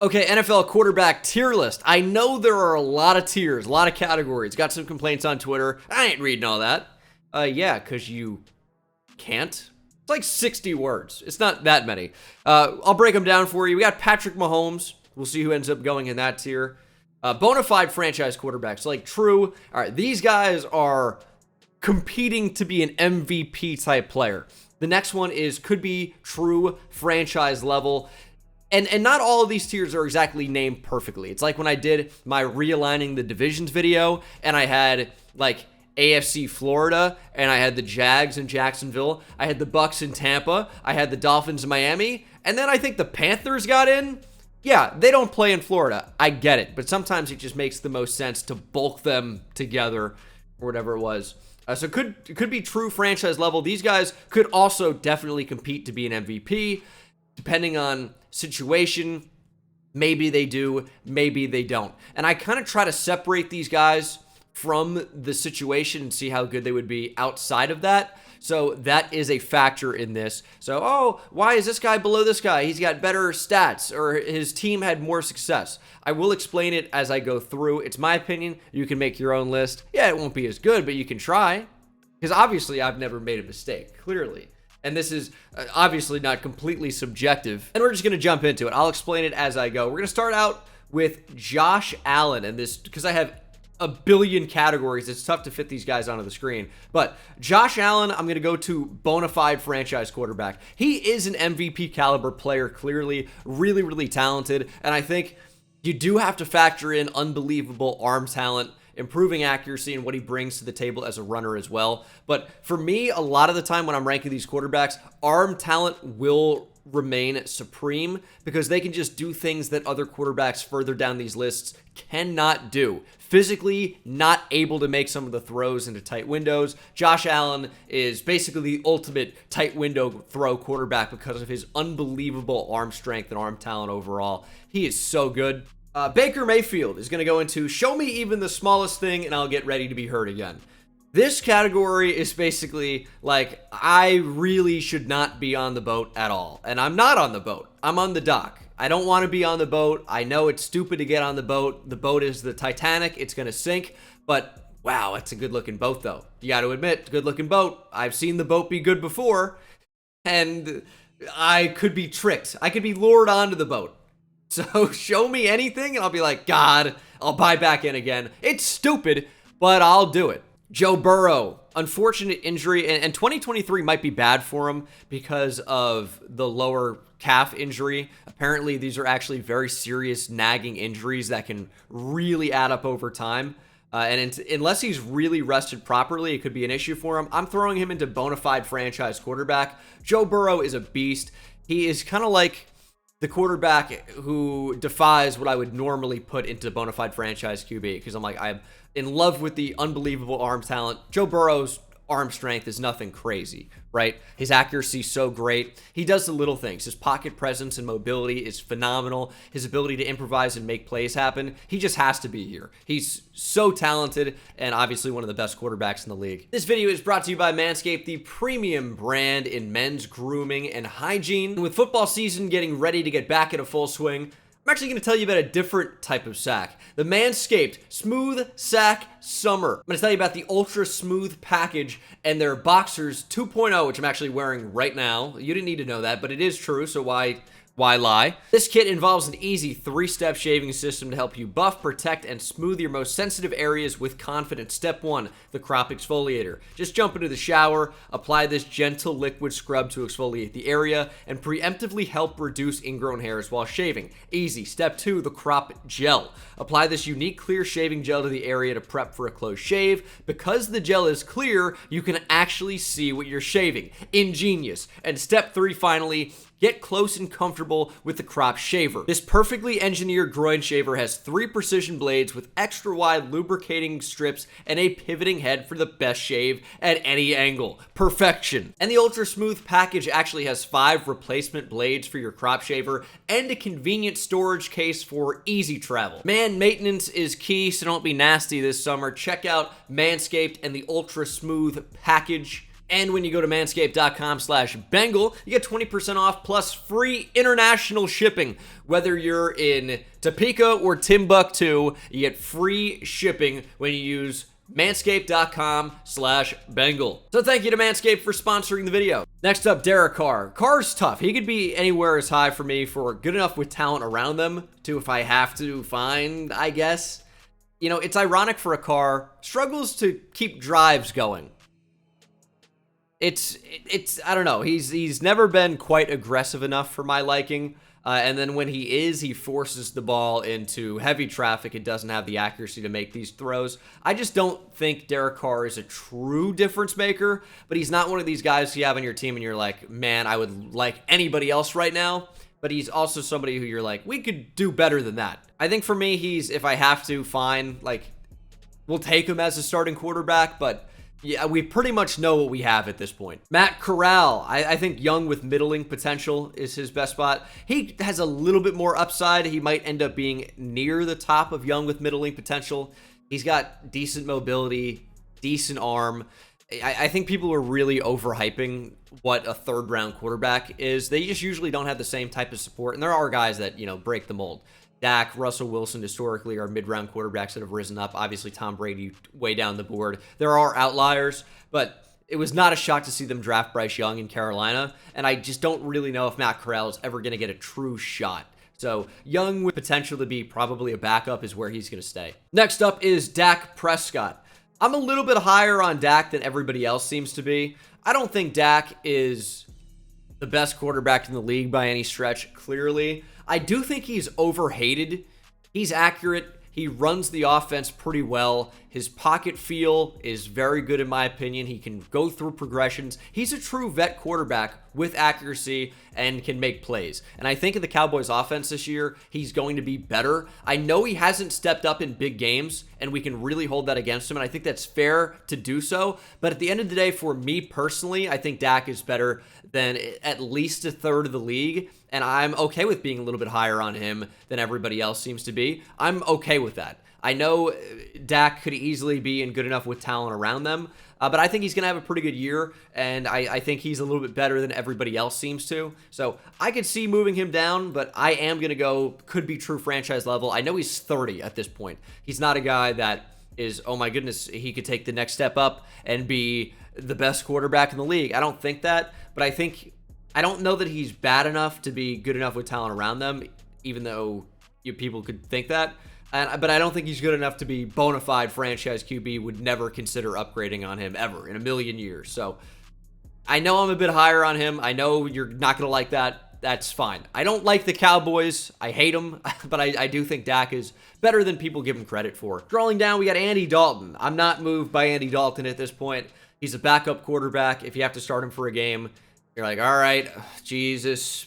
Okay, NFL quarterback tier list. I know there are a lot of tiers, a lot of categories. Got some complaints on Twitter. I ain't reading all that. Yeah, because you can't. It's like 60 words. It's not that many. I'll break them down for you. We got Patrick Mahomes. We'll see who ends up going in that tier. Bona fide franchise quarterbacks, like true. All right, these guys are competing to be an MVP type player. The next one is could be true franchise level. And not all of these tiers are exactly named perfectly. It's like when I did my realigning the divisions video and I had like AFC Florida and I had the Jags in Jacksonville. I had the Bucks in Tampa. I had the Dolphins in Miami. And then I think the Panthers got in. Yeah, they don't play in Florida. I get it. But sometimes it just makes the most sense to bulk them together or whatever it was. So it could be true franchise level. These guys could also definitely compete to be an MVP. Depending on situation, maybe they do, maybe they don't. And I kind of try to separate these guys from the situation and see how good they would be outside of that. So that is a factor in this. So, oh, why is this guy below this guy? He's got better stats or his team had more success. I will explain it as I go through. It's my opinion. You can make your own list. Yeah, it won't be as good, but you can try. Because obviously I've never made a mistake, clearly. And this is obviously not completely subjective. And we're just going to jump into it. I'll explain it as I go. We're going to start out with Josh Allen. And this, because I have a billion categories, it's tough to fit these guys onto the screen. But Josh Allen, I'm going to go to bona fide franchise quarterback. He is an MVP caliber player, clearly. Really, really talented. And I think you do have to factor in unbelievable arm talent, improving accuracy, and what he brings to the table as a runner as well. But for me, a lot of the time when I'm ranking these quarterbacks, arm talent will remain supreme because they can just do things that other quarterbacks further down these lists cannot do. Physically not able to make some of the throws into tight windows. Josh Allen is basically the ultimate tight window throw quarterback because of his unbelievable arm strength and arm talent overall. He is so good. Baker Mayfield is going to go into show me even the smallest thing and I'll get ready to be hurt again. This category is basically like I really should not be on the boat at all. And I'm not on the boat. I'm on the dock. I don't want to be on the boat. I know it's stupid to get on the boat. The boat is the Titanic. It's going to sink. But wow, it's a good looking boat though. You got to admit, good looking boat. I've seen the boat be good before. And I could be tricked. I could be lured onto the boat. So show me anything and I'll be like, God, I'll buy back in again. It's stupid, but I'll do it. Joe Burrow, unfortunate injury, and 2023 might be bad for him because of the lower calf injury. Apparently, these are actually very serious nagging injuries that can really add up over time. Unless he's really rested properly, it could be an issue for him. I'm throwing him into bona fide franchise quarterback. Joe Burrow is a beast. He is kind of like the quarterback who defies what I would normally put into bona fide franchise QB because I'm in love with the unbelievable arm talent. Joe Burrow's arm strength is nothing crazy, right? His accuracy is so great. He does the little things. His pocket presence and mobility is phenomenal. His ability to improvise and make plays happen. He just has to be here. He's so talented and obviously one of the best quarterbacks in the league. This video is brought to you by Manscaped, the premium brand in men's grooming and hygiene. With football season getting ready to get back into full swing, I'm actually going to tell you about a different type of sack. The Manscaped Smooth Sack Summer. I'm going to tell you about the Ultra Smooth Package and their Boxers 2.0, which I'm actually wearing right now. You didn't need to know that, but it is true, so why lie? This kit involves an easy 3-step shaving system to help you buff, protect, and smooth your most sensitive areas with confidence. Step 1, the crop exfoliator. Just jump into the shower, apply this gentle liquid scrub to exfoliate the area, and preemptively help reduce ingrown hairs while shaving. Easy. Step 2, the crop gel. Apply this unique clear shaving gel to the area to prep for a close shave. Because the gel is clear, you can actually see what you're shaving. Ingenious. And step 3, finally, get close and comfortable with the crop shaver. This perfectly engineered groin shaver has 3 precision blades with extra wide lubricating strips and a pivoting head for the best shave at any angle. Perfection. And the Ultra Smooth package actually has 5 replacement blades for your crop shaver and a convenient storage case for easy travel. Man, maintenance is key, so don't be nasty this summer. Check out Manscaped and the Ultra Smooth package. And when you go to manscaped.com/Bengal, you get 20% off plus free international shipping. Whether you're in Topeka or Timbuktu, you get free shipping when you use manscaped.com/Bengal. So thank you to Manscaped for sponsoring the video. Next up, Derek Carr. Carr's tough. He could be anywhere as high for me for good enough with talent around them to, if I have to find, I guess. You know, it's ironic for a Carr. Struggles to keep drives going. It's I don't know. He's never been quite aggressive enough for my liking. And then when he is, he forces the ball into heavy traffic. It doesn't have the accuracy to make these throws. I just don't think Derek Carr is a true difference maker, but he's not one of these guys you have on your team and you're like, man, I would like anybody else right now. But he's also somebody who you're like, we could do better than that. I think for me, he's, if I have to, fine. Like, we'll take him as a starting quarterback, but yeah, we pretty much know what we have at this point. Matt Corral, I think young with middling potential is his best spot. He has a little bit more upside. He might end up being near the top of young with middling potential. He's got decent mobility, decent arm. I think people are really overhyping what a third-round quarterback is. They just usually don't have the same type of support, and there are guys that, you know, break the mold. Dak, Russell Wilson historically are mid-round quarterbacks that have risen up. Obviously, Tom Brady way down the board. There are outliers, but it was not a shock to see them draft Bryce Young in Carolina, and I just don't really know if Matt Corral is ever going to get a true shot. So Young with potential to be probably a backup is where he's going to stay. Next up is Dak Prescott. I'm a little bit higher on Dak than everybody else seems to be. I don't think Dak is the best quarterback in the league by any stretch, clearly. I do think he's overhated. He's accurate. He runs the offense pretty well. His pocket feel is very good in my opinion. He can go through progressions. He's a true vet quarterback with accuracy and can make plays. And I think in the Cowboys offense this year, he's going to be better. I know he hasn't stepped up in big games, and we can really hold that against him, and I think that's fair to do so. But at the end of the day, for me personally, I think Dak is better than at least a third of the league, and I'm okay with being a little bit higher on him than everybody else seems to be. I'm okay with that. I know Dak could easily be in good enough with talent around them, but I think he's going to have a pretty good year, and I think he's a little bit better than everybody else seems to. So I could see moving him down, but I am going to go could be true franchise level. I know he's 30 at this point. He's not a guy that is, oh my goodness, he could take the next step up and be the best quarterback in the league. I don't think that, but I don't know that he's bad enough to be good enough with talent around them, even though people could think that. But I don't think he's good enough to be bona fide franchise QB. Would never consider upgrading on him ever in a million years. So I know I'm a bit higher on him. I know you're not going to like that. That's fine. I don't like the Cowboys. I hate them. But I do think Dak is better than people give him credit for. Scrolling down, we got Andy Dalton. I'm not moved by Andy Dalton at this point. He's a backup quarterback. If you have to start him for a game, you're like, all right, Jesus,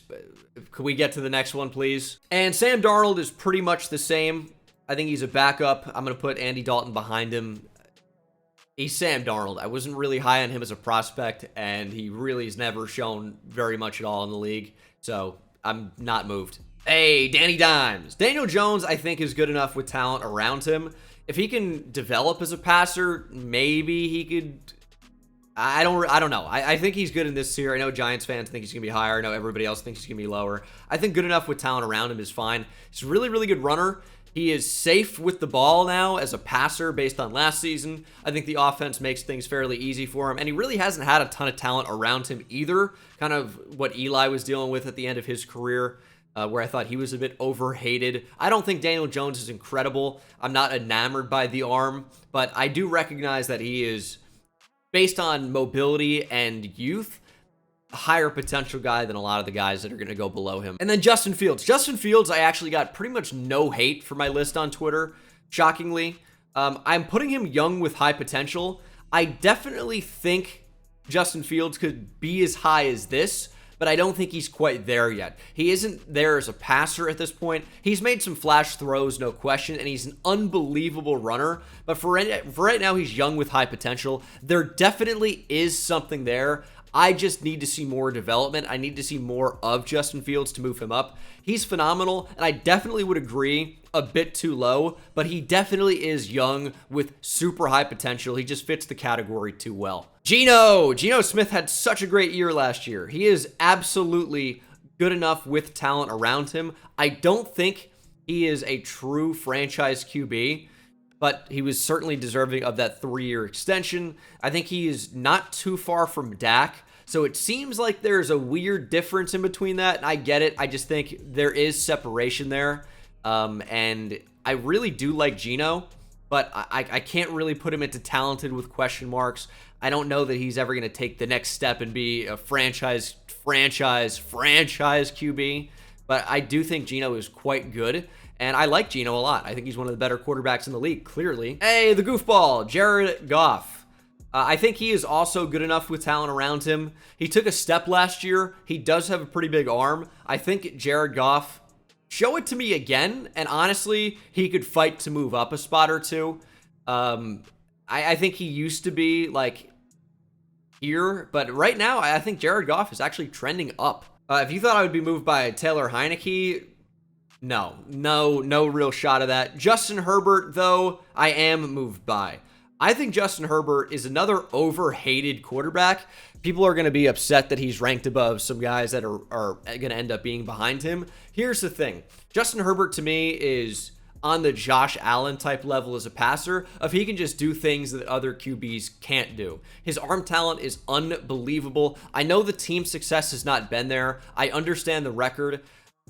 could we get to the next one, please? And Sam Darnold is pretty much the same. I think he's a backup. I'm going to put Andy Dalton behind him. He's Sam Darnold. I wasn't really high on him as a prospect, and he really has never shown very much at all in the league. So I'm not moved. Hey, Danny Dimes. Daniel Jones, I think, is good enough with talent around him. If he can develop as a passer, maybe he could... I don't know. I think he's good in this tier. I know Giants fans think he's going to be higher. I know everybody else thinks he's going to be lower. I think good enough with talent around him is fine. He's a really, really good runner. He is safe with the ball now as a passer based on last season. I think the offense makes things fairly easy for him. And he really hasn't had a ton of talent around him either. Kind of what Eli was dealing with at the end of his career, where I thought he was a bit overhated. I don't think Daniel Jones is incredible. I'm not enamored by the arm. But I do recognize that he is, based on mobility and youth, a higher potential guy than a lot of the guys that are going to go below him. And then Justin Fields. Justin Fields, I actually got pretty much no hate for my list on Twitter, shockingly. I'm putting him young with high potential. I definitely think Justin Fields could be as high as this, but I don't think he's quite there yet. He isn't there as a passer at this point. He's made some flash throws, no question, and he's an unbelievable runner. But for right now, he's young with high potential. There definitely is something there. I just need to see more development. I need to see more of Justin Fields to move him up. He's phenomenal, and I definitely would agree a bit too low, but he definitely is young with super high potential. He just fits the category too well. Geno Smith had such a great year last year. He is absolutely good enough with talent around him. I don't think he is a true franchise QB, but he was certainly deserving of that 3-year extension. I think he is not too far from Dak, so it seems like there's a weird difference in between that, and I get it. I just think there is separation there, and I really do like Geno, but I can't really put him into talented with question marks. I don't know that he's ever going to take the next step and be a franchise QB, but I do think Geno is quite good. And I like Geno a lot. I think he's one of the better quarterbacks in the league, clearly. Hey, the goofball, Jared Goff. I think he is also good enough with talent around him. He took a step last year. He does have a pretty big arm. I think Jared Goff, show it to me again. And honestly, he could fight to move up a spot or two. I think he used to be like here. But right now, I think Jared Goff is actually trending up. If you thought I would be moved by Taylor Heineke, no real shot of that. Justin Herbert, though, I am moved by. I think Justin Herbert is another overhated quarterback. People are going to be upset that he's ranked above some guys that are going to end up being behind him. Here's the thing. Justin Herbert, to me, is on the Josh Allen type level as a passer, if he can just do things that other QBs can't do. His arm talent is unbelievable. I know the team success has not been there. I understand the record.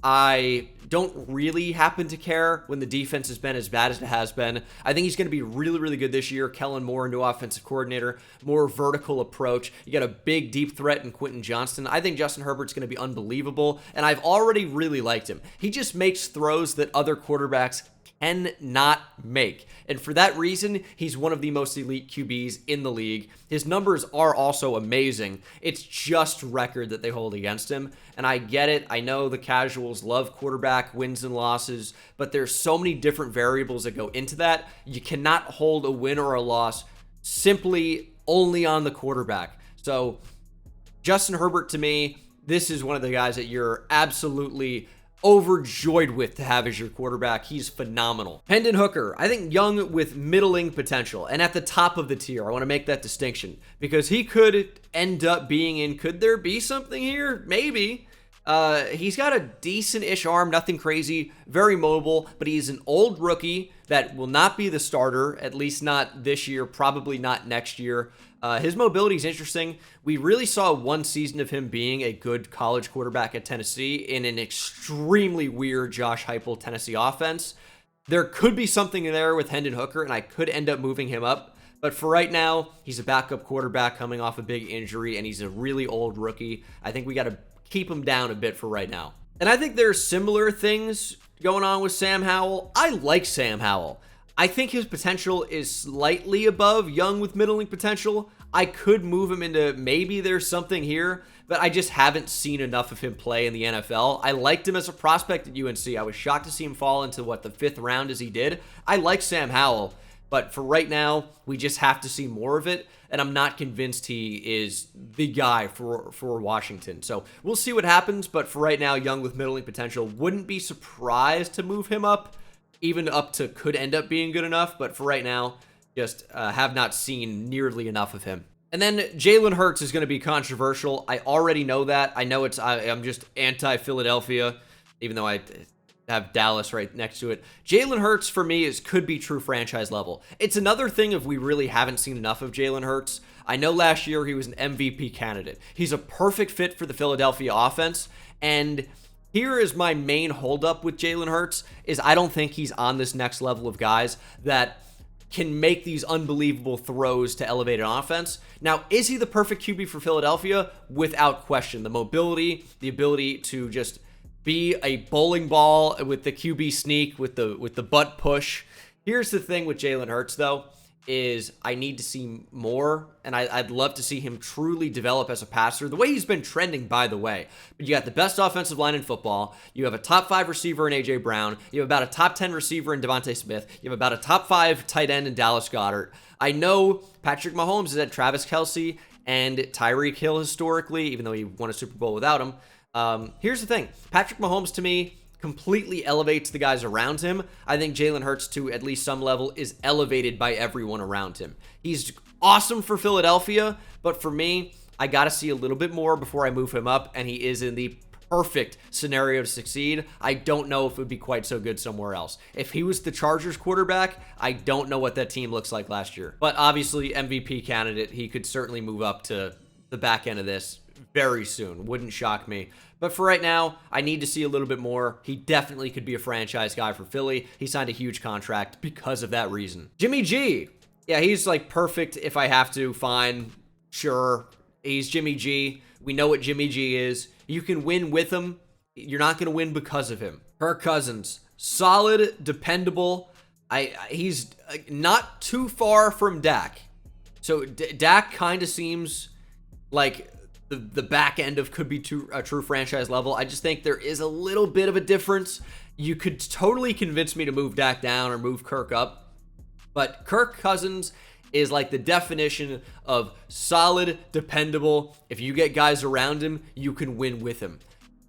I don't really happen to care when the defense has been as bad as it has been. I think he's going to be really, really good this year. Kellen Moore, new offensive coordinator, more vertical approach. You got a big, deep threat in Quentin Johnston. I think Justin Herbert's going to be unbelievable, and I've already really liked him. He just makes throws that other quarterbacks cannot make. And for that reason, he's one of the most elite QBs in the league. His numbers are also amazing. It's just record that they hold against him. And I get it. I know the casuals love quarterback wins and losses, but there's so many different variables that go into that. You cannot hold a win or a loss simply only on the quarterback. So Justin Herbert, to me, this is one of the guys that you're absolutely overjoyed with to have as your quarterback. He's phenomenal. Hendon Hooker, I think young with middling potential and at the top of the tier. I want to make that distinction because he could end up being in, could there be something here? Maybe. He's got a decent-ish arm, nothing crazy, very mobile, but he's an old rookie that will not be the starter, at least not this year, probably not next year. His mobility is interesting. We really saw one season of him being a good college quarterback at Tennessee in an extremely weird Josh Heupel Tennessee offense. There could be something there with Hendon Hooker, and I could end up moving him up. But for right now, he's a backup quarterback coming off a big injury, and he's a really old rookie. I think we got to keep him down a bit for right now. And I think there's similar things going on with Sam Howell. I like Sam Howell. I think his potential is slightly above young with middling potential. I could move him into maybe there's something here, but I just haven't seen enough of him play in the NFL. I liked him as a prospect at UNC. I was shocked to see him fall into, the 5th round as he did. I like Sam Howell, but for right now, we just have to see more of it, and I'm not convinced he is the guy for Washington. So we'll see what happens, but for right now, young with middling potential, wouldn't be surprised to move him up, even up to could end up being good enough, but for right now, just have not seen nearly enough of him. And then Jalen Hurts is going to be controversial. I already know that. I know I'm just anti-Philadelphia, even though I have Dallas right next to it. Jalen Hurts, for me, could be true franchise level. It's another thing if we really haven't seen enough of Jalen Hurts. I know last year he was an MVP candidate. He's a perfect fit for the Philadelphia offense, and here is my main holdup with Jalen Hurts, is I don't think he's on this next level of guys that can make these unbelievable throws to elevate an offense. Now, is he the perfect QB for Philadelphia? Without question. The mobility, the ability to just be a bowling ball with the QB sneak, with the butt push. Here's the thing with Jalen Hurts, though, is I need to see more, and I'd love to see him truly develop as a passer, the way he's been trending, by the way. But you got the best offensive line in football. You have a top 5 receiver in A.J. Brown. You have about a top 10 receiver in Devontae Smith. You have about a top 5 tight end in Dallas Goedert. I know Patrick Mahomes is at Travis Kelce, and Tyreek Hill historically, even though he won a Super Bowl without him. Here's the thing. Patrick Mahomes, to me, completely elevates the guys around him. I think Jalen Hurts, to at least some level, is elevated by everyone around him. He's awesome for Philadelphia, but for me, I got to see a little bit more before I move him up, and he is in the perfect scenario to succeed. I don't know if it would be quite so good somewhere else. If he was the Chargers quarterback, I don't know what that team looks like last year. But obviously, MVP candidate, he could certainly move up to the back end of this very soon. Wouldn't shock me. But for right now, I need to see a little bit more. He definitely could be a franchise guy for Philly. He signed a huge contract because of that reason. Jimmy G. Yeah, he's like perfect if I have to. Fine. Sure. He's Jimmy G. We know what Jimmy G is. You can win with him. You're not going to win because of him. Kirk Cousins. Solid, dependable. He's not too far from Dak. So Dak kind of seems like the back end of could be a true franchise level. I just think there is a little bit of a difference. You could totally convince me to move Dak down or move Kirk up. But Kirk Cousins is like the definition of solid, dependable. If you get guys around him, you can win with him.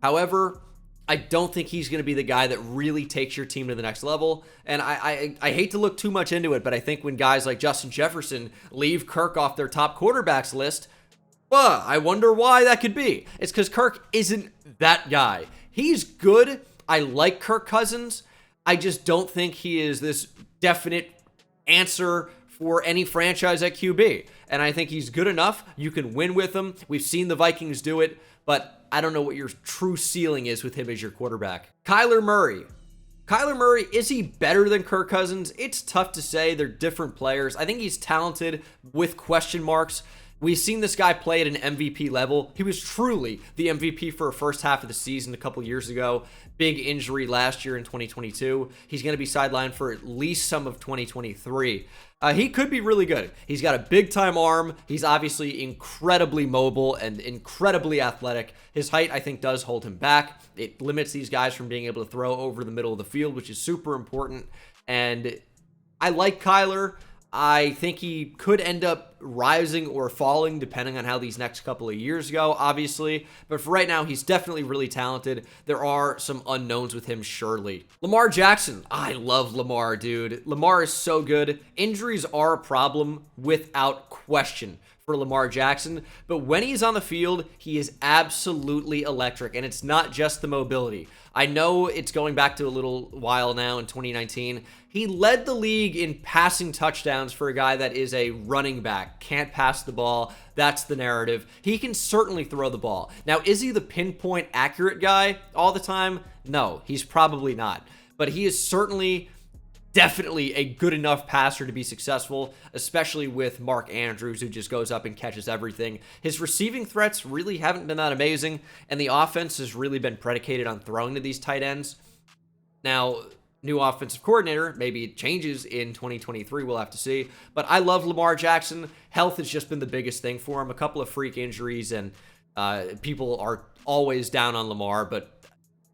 However, I don't think he's going to be the guy that really takes your team to the next level. And I hate to look too much into it, but I think when guys like Justin Jefferson leave Kirk off their top quarterbacks list, well, I wonder why that could be. It's because Kirk isn't that guy. He's good. I like Kirk Cousins. I just don't think he is this definite answer for any franchise at QB. And I think he's good enough. You can win with him. We've seen the Vikings do it, but I don't know what your true ceiling is with him as your quarterback. Kyler Murray. Kyler Murray, is he better than Kirk Cousins? It's tough to say. They're different players. I think he's talented with question marks. We've seen this guy play at an MVP level. He was truly the MVP for a first half of the season a couple years ago. Big injury last year in 2022. He's going to be sidelined for at least some of 2023. He could be really good. He's got a big-time arm. He's obviously incredibly mobile and incredibly athletic. His height, I think, does hold him back. It limits these guys from being able to throw over the middle of the field, which is super important. And I like Kyler. I think he could end up rising or falling depending on how these next couple of years go, obviously. But for right now, he's definitely really talented. There are some unknowns with him, surely. Lamar Jackson. I love Lamar, dude. Lamar is so good. Injuries are a problem without question for Lamar Jackson. But when he's on the field, he is absolutely electric. And it's not just the mobility. I know it's going back to a little while now in 2019. He led the league in passing touchdowns for a guy that is a running back. Can't pass the ball. That's the narrative. He can certainly throw the ball. Now, is he the pinpoint accurate guy all the time? No, he's probably not. But he is certainly, definitely a good enough passer to be successful, especially with Mark Andrews, who just goes up and catches everything. His receiving threats really haven't been that amazing, and the offense has really been predicated on throwing to these tight ends. Now, new offensive coordinator, maybe it changes in 2023, we'll have to see. But I love Lamar Jackson. Health has just been the biggest thing for him. A couple of freak injuries, and people are always down on Lamar, but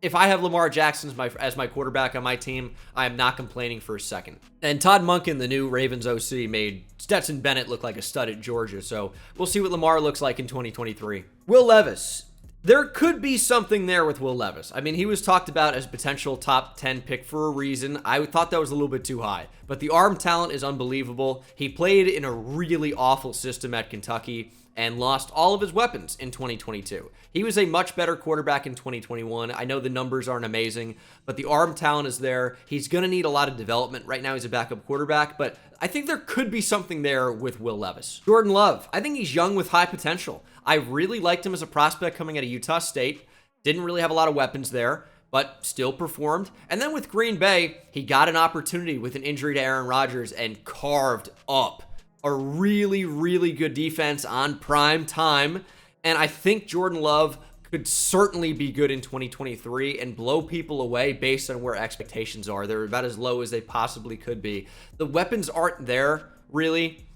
if I have Lamar Jackson as my quarterback on my team, I am not complaining for a second. And Todd Monken, the new Ravens OC, made Stetson Bennett look like a stud at Georgia, so we'll see what Lamar looks like in 2023. Will Levis. There could be something there with Will Levis. I mean, he was talked about as potential top 10 pick for a reason. I thought that was a little bit too high, but the arm talent is unbelievable. He played in a really awful system at Kentucky and lost all of his weapons in 2022. He was a much better quarterback in 2021. I know the numbers aren't amazing, but the arm talent is there. He's going to need a lot of development. Right now, he's a backup quarterback, but I think there could be something there with Will Levis. Jordan Love. I think he's young with high potential. I really liked him as a prospect coming out of Utah State. Didn't really have a lot of weapons there, but still performed. And then with Green Bay, he got an opportunity with an injury to Aaron Rodgers and carved up a really, really good defense on prime time. And I think Jordan Love could certainly be good in 2023 and blow people away based on where expectations are. They're about as low as they possibly could be. The weapons aren't there, really,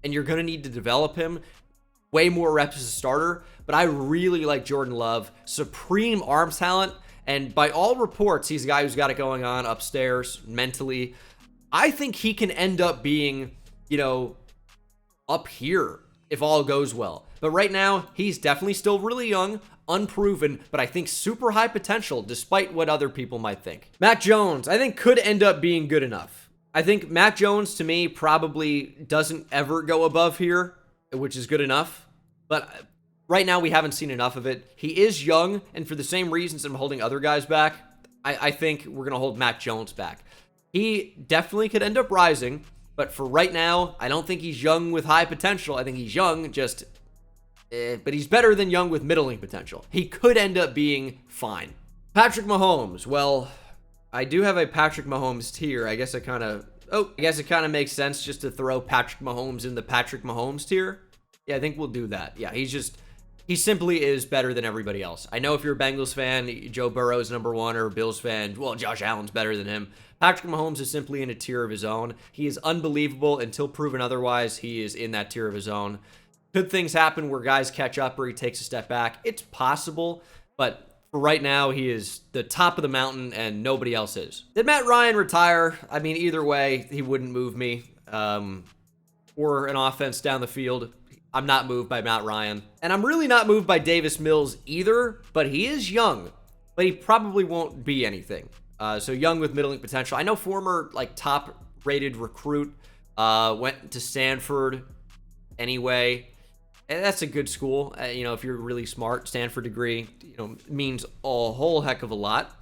and you're going to need to develop him. Way more reps as a starter, but I really like Jordan Love. Supreme arm talent, and by all reports, he's a guy who's got it going on upstairs mentally. I think he can end up being, up here if all goes well. But right now, he's definitely still really young, unproven, but I think super high potential despite what other people might think. Matt Jones, I think could end up being good enough. I think Matt Jones, to me, probably doesn't ever go above here, which is good enough. But right now, we haven't seen enough of it. He is young, and for the same reasons I'm holding other guys back, I think we're going to hold Matt Jones back. He definitely could end up rising, but for right now, I don't think he's young with high potential. I think he's young, but he's better than young with middling potential. He could end up being fine. Patrick Mahomes. Well, I do have a Patrick Mahomes tier. I guess it kind of makes sense just to throw Patrick Mahomes in the Patrick Mahomes tier. Yeah, I think we'll do that. Yeah, he simply is better than everybody else. I know if you're a Bengals fan, Joe Burrow's #1, or a Bills fan, well, Josh Allen's better than him. Patrick Mahomes is simply in a tier of his own. He is unbelievable until proven otherwise. He is in that tier of his own. Could things happen where guys catch up or he takes a step back? It's possible, but for right now, he is the top of the mountain and nobody else is. Did Matt Ryan retire? I mean, either way, he wouldn't move me. Or an offense down the field. I'm not moved by Matt Ryan. And I'm really not moved by Davis Mills either, but he is young. But he probably won't be anything. So young with middling potential. I know former top-rated recruit went to Stanford anyway. And that's a good school. If you're really smart, Stanford degree, means a whole heck of a lot.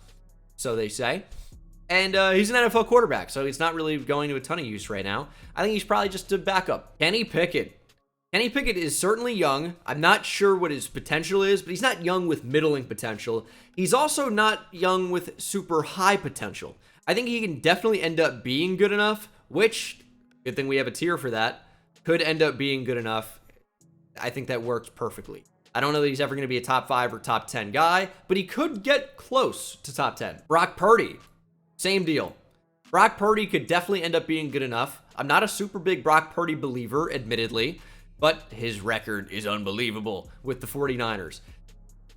So they say. And he's an NFL quarterback, so he's not really going to a ton of use right now. I think he's probably just a backup. Kenny Pickett. Kenny Pickett is certainly young. I'm not sure what his potential is, but he's not young with middling potential. He's also not young with super high potential. I think he can definitely end up being good enough, which, good thing we have a tier for that, could end up being good enough. I think that works perfectly. I don't know that he's ever going to be a top 5 or top 10 guy, but he could get close to top 10. Brock Purdy, same deal. Brock Purdy could definitely end up being good enough. I'm not a super big Brock Purdy believer, admittedly, but his record is unbelievable with the 49ers.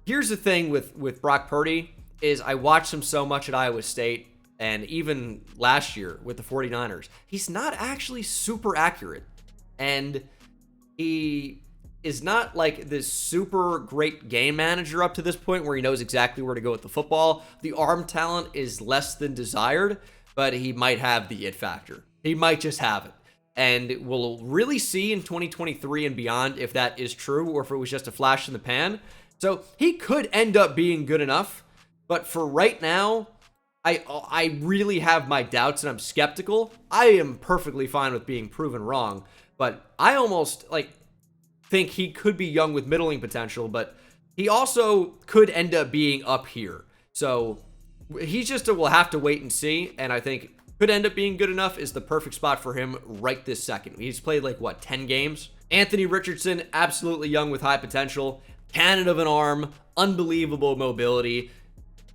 Here's the thing with Brock Purdy is I watched him so much at Iowa State and even last year with the 49ers. He's not actually super accurate. And he is not like this super great game manager up to this point where he knows exactly where to go with the football. The arm talent is less than desired, but he might have the it factor. He might just have it. And we'll really see in 2023 and beyond if that is true or if it was just a flash in the pan. So he could end up being good enough. But for right now, I really have my doubts and I'm skeptical. I am perfectly fine with being proven wrong. But I almost think he could be young with middling potential. But he also could end up being up here. So he's just we'll have to wait and see. And I think could end up being good enough is the perfect spot for him right this second. He's played 10 games? Anthony Richardson, absolutely young with high potential. Cannon of an arm, unbelievable mobility.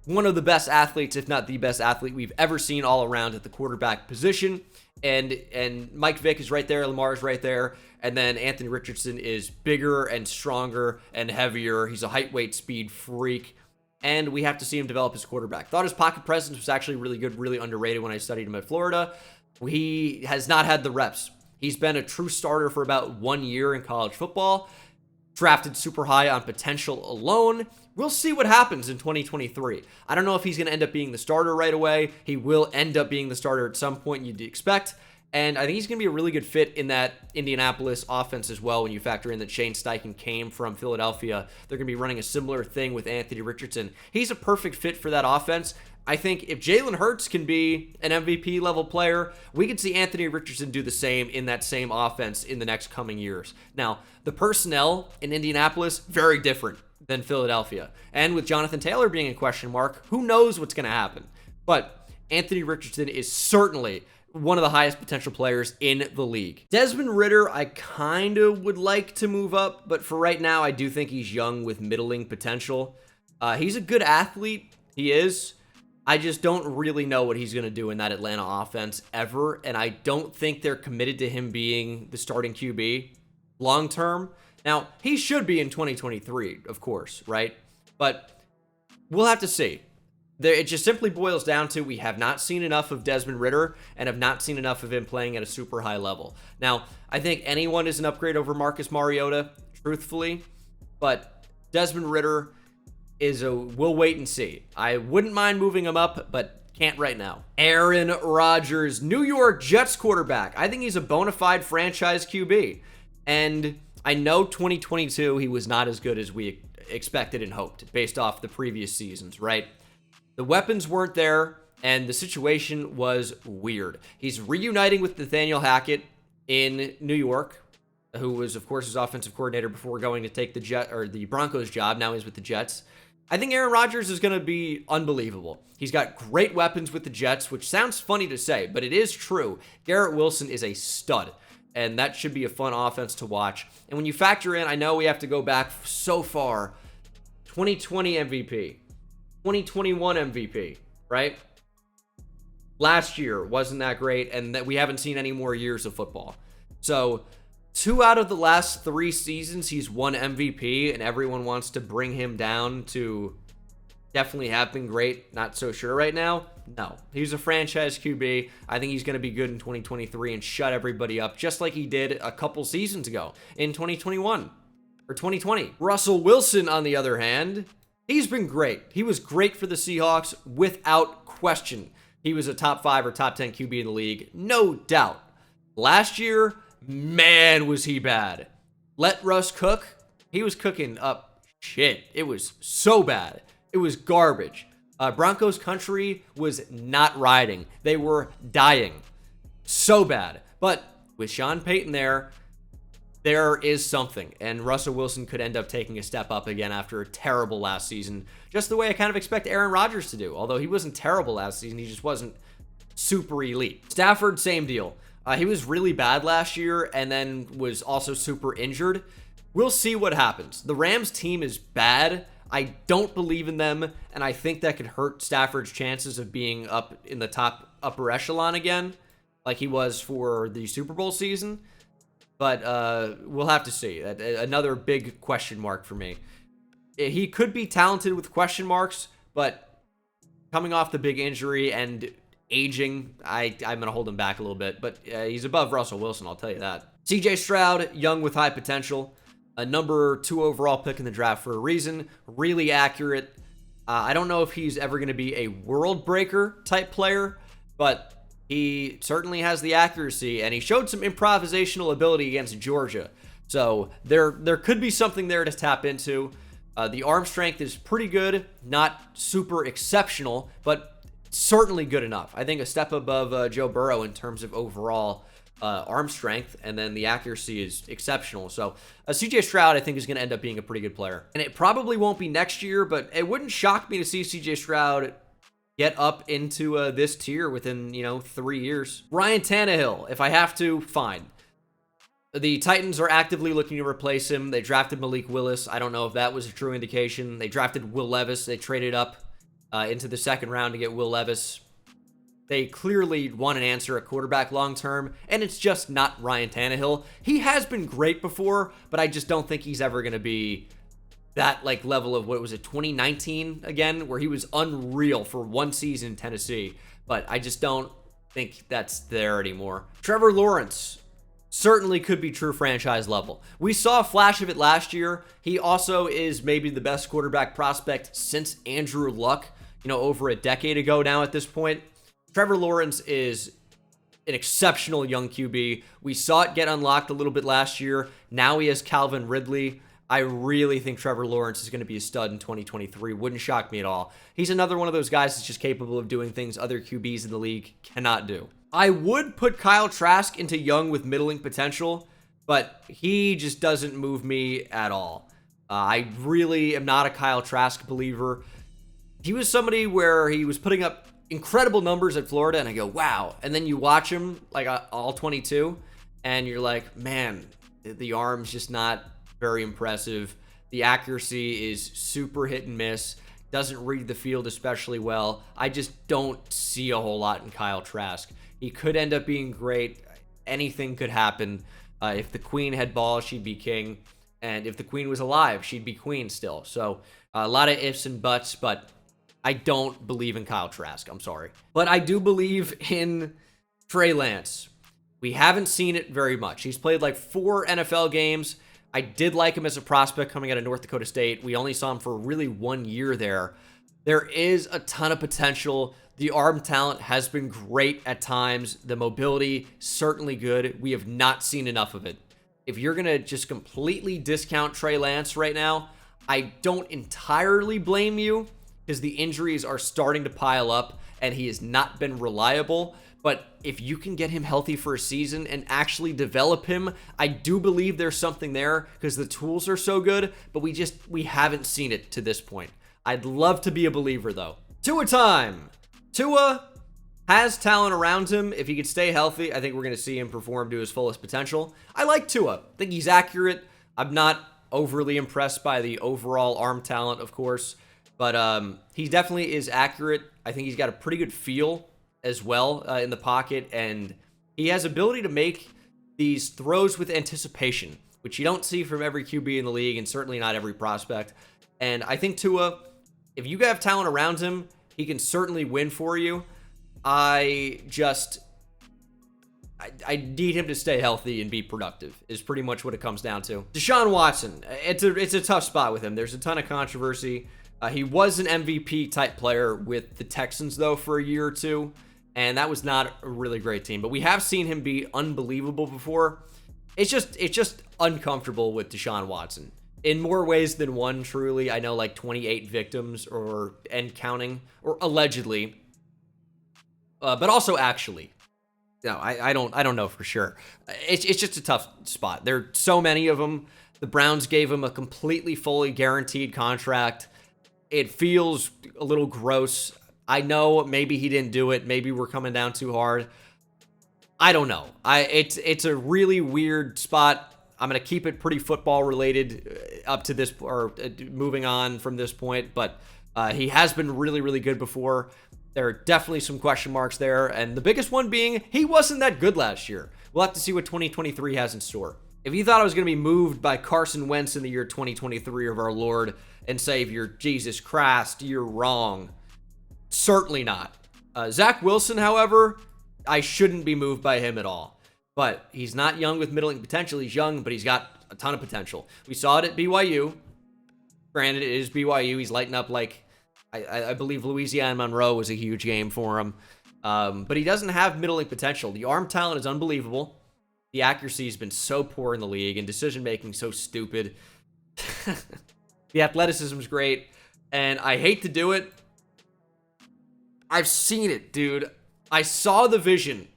One of the best athletes, if not the best athlete we've ever seen all around at the quarterback position. And Mike Vick is right there, Lamar's right there. And then Anthony Richardson is bigger and stronger and heavier. He's a height, weight, speed freak. And we have to see him develop his quarterback. Thought his pocket presence was actually really good, really underrated when I studied him at Florida. He has not had the reps. He's been a true starter for about 1 year in college football. Drafted super high on potential alone. We'll see what happens in 2023. I don't know if he's going to end up being the starter right away. He will end up being the starter at some point, you'd expect. And I think he's going to be a really good fit in that Indianapolis offense as well when you factor in that Shane Steichen came from Philadelphia. They're going to be running a similar thing with Anthony Richardson. He's a perfect fit for that offense. I think if Jalen Hurts can be an MVP level player, we could see Anthony Richardson do the same in that same offense in the next coming years. Now, the personnel in Indianapolis, very different than Philadelphia. And with Jonathan Taylor being a question mark, who knows what's going to happen? But Anthony Richardson is certainly one of the highest potential players in the league. Desmond Ridder, I kind of would like to move up, but for right now, I do think he's young with middling potential. He's a good athlete. He is. I just don't really know what he's going to do in that Atlanta offense ever, and I don't think they're committed to him being the starting QB long term. Now, he should be in 2023, of course, right? But we'll have to see. It just simply boils down to we have not seen enough of Desmond Ridder and have not seen enough of him playing at a super high level. Now, I think anyone is an upgrade over Marcus Mariota, truthfully, but Desmond Ridder we'll wait and see. I wouldn't mind moving him up, but can't right now. Aaron Rodgers, New York Jets quarterback. I think he's a bona fide franchise QB. And I know 2022, he was not as good as we expected and hoped based off the previous seasons, right? The weapons weren't there, and the situation was weird. He's reuniting with Nathaniel Hackett in New York, who was, of course, his offensive coordinator before going to take the Broncos job. Now he's with the Jets. I think Aaron Rodgers is going to be unbelievable. He's got great weapons with the Jets, which sounds funny to say, but it is true. Garrett Wilson is a stud, and that should be a fun offense to watch. And when you factor in, I know we have to go back so far, 2020 MVP, 2021 MVP, right? Last year wasn't that great, and that we haven't seen any more years of football. So 2 out of the last 3 seasons, he's won MVP, and everyone wants to bring him down to definitely have been great. Not so sure right now. No, he's a franchise QB. I think he's going to be good in 2023 and shut everybody up, just like he did a couple seasons ago in 2021 or 2020. Russell Wilson, on the other hand, he's been great. He was great for the Seahawks without question. He was a top 5 or top 10 QB in the league, no doubt. Last year, man, was he bad. Let Russ cook. He was cooking up shit. It was so bad. It was garbage. Broncos country was not riding. They were dying. So bad. But with Sean Payton there is something. And Russell Wilson could end up taking a step up again after a terrible last season. Just the way I kind of expect Aaron Rodgers to do. Although he wasn't terrible last season. He just wasn't super elite. Stafford, same deal. He was really bad last year and then was also super injured. We'll see what happens. The Rams team is bad. I don't believe in them, and I think that could hurt Stafford's chances of being up in the upper echelon again, like he was for the Super Bowl season. But we'll have to see. Another big question mark for me. He could be talented with question marks, but coming off the big injury and aging, I'm going to hold him back a little bit, but he's above Russell Wilson, I'll tell you that. CJ Stroud, young with high potential, a number 2 overall pick in the draft for a reason, really accurate. I don't know if he's ever going to be a world breaker type player, but he certainly has the accuracy, and he showed some improvisational ability against Georgia. So there could be something there to tap into. The arm strength is pretty good, not super exceptional, but certainly good enough. I think a step above Joe Burrow in terms of overall arm strength, and then the accuracy is exceptional. So CJ Stroud, I think, is going to end up being a pretty good player. And it probably won't be next year, but it wouldn't shock me to see CJ Stroud get up into this tier within, 3 years. Ryan Tannehill, if I have to, fine. The Titans are actively looking to replace him. They drafted Malik Willis. I don't know if that was a true indication. They drafted Will Levis. They traded up into the second round to get Will Levis. They clearly want an answer at quarterback long term, and it's just not Ryan Tannehill. He has been great before, but I just don't think he's ever going to be that level of, what was it, 2019 again, where he was unreal for one season in Tennessee. But I just don't think that's there anymore. Trevor Lawrence certainly could be true franchise level. We saw a flash of it last year. He also is maybe the best quarterback prospect since Andrew Luck, over a decade ago now at this point. Trevor Lawrence is an exceptional young QB. We saw it get unlocked a little bit last year. Now he has Calvin Ridley. I really think Trevor Lawrence is going to be a stud in 2023. Wouldn't shock me at all. He's another one of those guys that's just capable of doing things other QBs in the league cannot do. I would put Kyle Trask into young with middling potential, but he just doesn't move me at all. I really am not a Kyle Trask believer. He was somebody where he was putting up incredible numbers at Florida, and I go, wow. And then you watch him, all 22, and you're like, man, the arm's just not very impressive. The accuracy is super hit and miss. Doesn't read the field especially well. I just don't see a whole lot in Kyle Trask. He could end up being great. Anything could happen. If the queen had balls, she'd be king. And if the queen was alive, she'd be queen still. So a lot of ifs and buts, but I don't believe in Kyle Trask. I'm sorry. But I do believe in Trey Lance. We haven't seen it very much. He's played like 4 NFL games. I did like him as a prospect coming out of North Dakota State. We only saw him for really 1 year there. There is a ton of potential. The arm talent has been great at times. The mobility, certainly good. We have not seen enough of it. If you're going to just completely discount Trey Lance right now, I don't entirely blame you because the injuries are starting to pile up and he has not been reliable. But if you can get him healthy for a season and actually develop him, I do believe there's something there because the tools are so good, but we haven't seen it to this point. I'd love to be a believer, though. Tua time. Tua has talent around him. If he could stay healthy, I think we're going to see him perform to his fullest potential. I like Tua. I think he's accurate. I'm not overly impressed by the overall arm talent, of course, but he definitely is accurate. I think he's got a pretty good feel as well in the pocket, and he has ability to make these throws with anticipation, which you don't see from every QB in the league and certainly not every prospect. And I think Tua, if you have talent around him, he can certainly win for you. I need him to stay healthy and be productive is pretty much what it comes down to. Deshaun Watson, it's a tough spot with him. There's a ton of controversy. He was an MVP type player with the Texans though for a year or two, and that was not a really great team. But we have seen him be unbelievable before. It's just uncomfortable with Deshaun Watson in more ways than one. Truly, I know like 28 victims and counting, or allegedly, but also actually. No, I don't know for sure. It's just a tough spot. There are so many of them. The Browns gave him a completely fully guaranteed contract. It feels a little gross. I know maybe he didn't do it. Maybe we're coming down too hard. I don't know. It's a really weird spot. I'm going to keep it pretty football related up to this, or moving on from this point. But he has been really, really good before. There are definitely some question marks there. And the biggest one being he wasn't that good last year. We'll have to see what 2023 has in store. If you thought I was going to be moved by Carson Wentz in the year 2023 of our Lord and Savior Jesus Christ, you're wrong. Certainly not. Zach Wilson, however, I shouldn't be moved by him at all. But he's not young with middling potential. He's young, but he's got a ton of potential. We saw it at BYU. Granted, it is BYU. He's lighting up like, I believe Louisiana Monroe was a huge game for him. But he doesn't have middling potential. The arm talent is unbelievable. The accuracy has been so poor in the league, and decision-making so stupid. The athleticism is great, and I hate to do it. I've seen it, dude. I saw the vision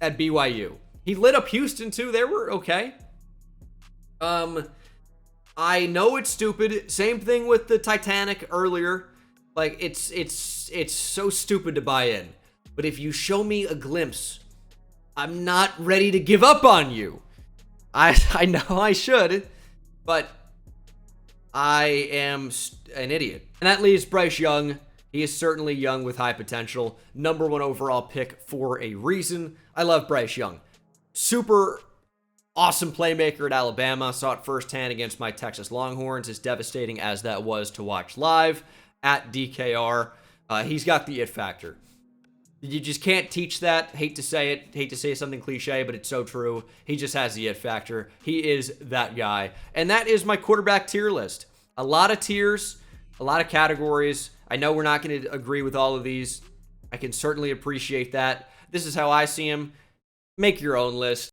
at BYU. He lit up Houston, too. They were okay. I know it's stupid. Same thing with the Titanic earlier. Like, it's so stupid to buy in. But if you show me a glimpse, I'm not ready to give up on you. I know I should, but I am an idiot. And that leaves Bryce Young. He is certainly young with high potential. Number 1 overall pick for a reason. I love Bryce Young. Super awesome playmaker at Alabama. Saw it firsthand against my Texas Longhorns, as devastating as that was to watch live at DKR. He's got the it factor. You just can't teach that. Hate to say it. Hate to say something cliche, but it's so true. He just has the it factor. He is that guy. And that is my quarterback tier list. A lot of tiers, a lot of categories. I know we're not going to agree with all of these. I can certainly appreciate that. This is how I see him. Make your own list.